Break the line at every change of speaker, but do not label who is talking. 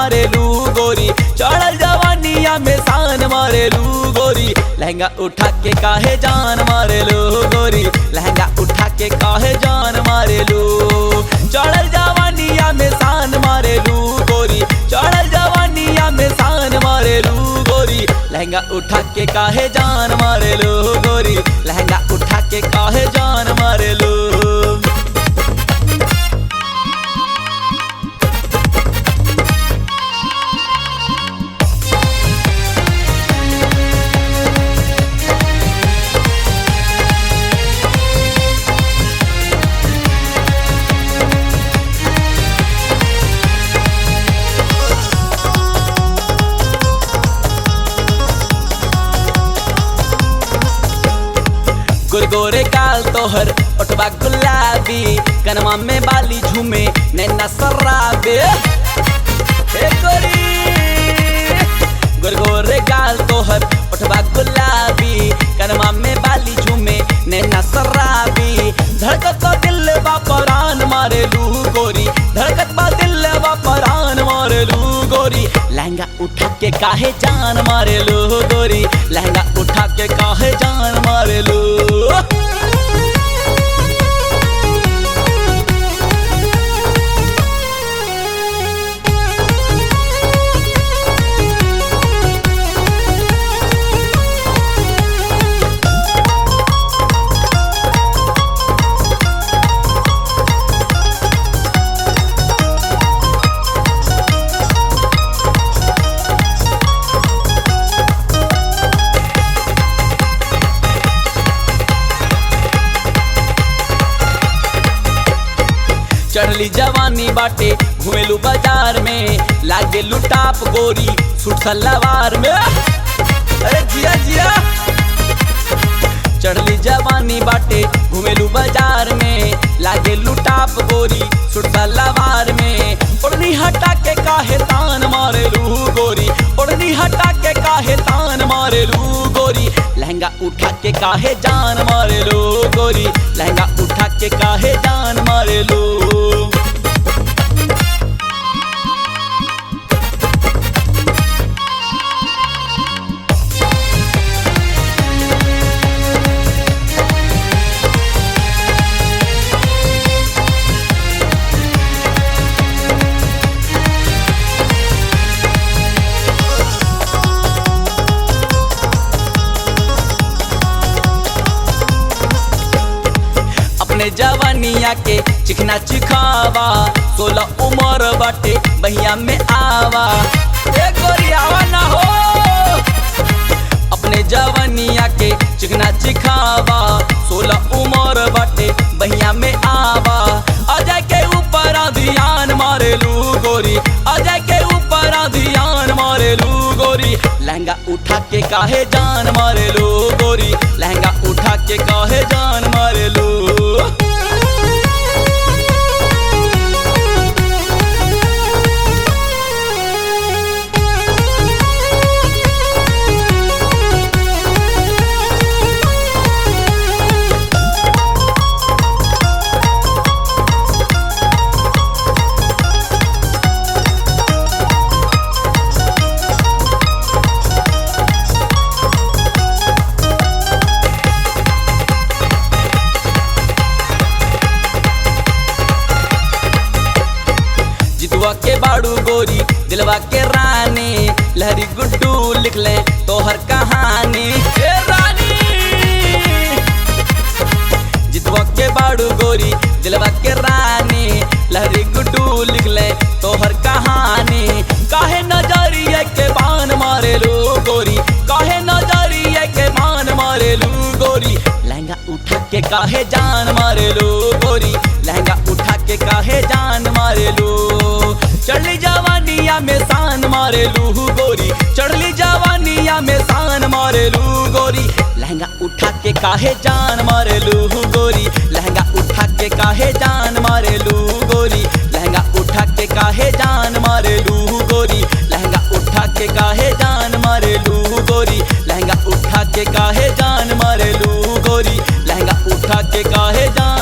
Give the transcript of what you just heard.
मारेलू गोरी, चढ़ल जवानिया में शान मारेलू गोरी, लहंगा उठा के काहे जान मारेलू गोरी, लहंगा उठा के काहे जान मारेलू। चढ़ल जवानिया में शान मारेलू गोरी, चढ़ल जवानिया में शान मारेलू गोरी, लहंगा उठा के काहे जान मारेलू गोरी, लहंगा उठा के काहे जान मारेलू। गोरे गाल तोहर ओठबा गुलाबी, कनमा में बाली झूमे नैना शराबे, हे गोरी गोरे गाल तोहर ओठबा गुलाबी, कनमा में बाली झूमे नैना शराबी, धड़कत बा दिल बा परान मारेलू गोरी, धड़कत बा दिल बा परान मारेलू गोरी, लहंगा उठा के काहे जान मारेलू गोरी, लहंगा उठा के काहे जान मारेलू। चढ़ली जवानी बाटे घुमेलू बाजार में, लागे लुटाप गोरी सूट सलवार में, अरे जिया जिया। चढ़ली जवानी बाटे घुमेलू बाजार में, लागे लुटाप गोरी सूट सलवार में, ओढ़नी हटा के काहे तान मारेलू गोरी, ओढ़नी हटा के काहे तान मारेलू गोरी, लहंगा उठा के काहे जान मारेलू गोरी, लहंगा उठा के काहे जान मारेलू। अपने जवानिया के चिकना चिखावा, 16 उम्र बाटे बहिया में आवा, ए गोरी आवा ना हो। अपने जवानिया के चिकना चिखावा, 16 उम्र बाटे बहिया में आवा, अजय के ऊपर ध्यान मारेलू गोरी, अजय के ऊपर ध्यान मारेलू गोरी, लहंगा उठा के काहे जान मारेलू गोरी, लहंगा उठा के काहे जान मारेलू। के बाड़ू गोरी दिलवा के रानी, लहरी गुड्डू लिख ले तोहर कहानी, ए रानी। जितवा के बाड़ू गोरी दिलवा के रानी, लहरी गुड्डू लिख ले तोहर कहानी, काहे नजरिया के बान मारेलू गोरी, काहे नजरिया के बान मारेलू गोरी, लहंगा उठा के काहे जान मारेलू गोरी, लहंगा उठा के काहे जान मारेलू। चढ़ली जवानिया में शान मारेलू गोरी, चढ़ली जवानिया में शान मारेलू गोरी, लहंगा उठा के काहे जान मारेलू गोरी, लहंगा उठा के काहे जान मारेलू गोरी, लहंगा उठा के काहे जान मारेलू गोरी, लहंगा उठा के काहे जान मारेलू गोरी, लहंगा उठा के काहे जान मारेलू गोरी, लहंगा उठा के काहे जान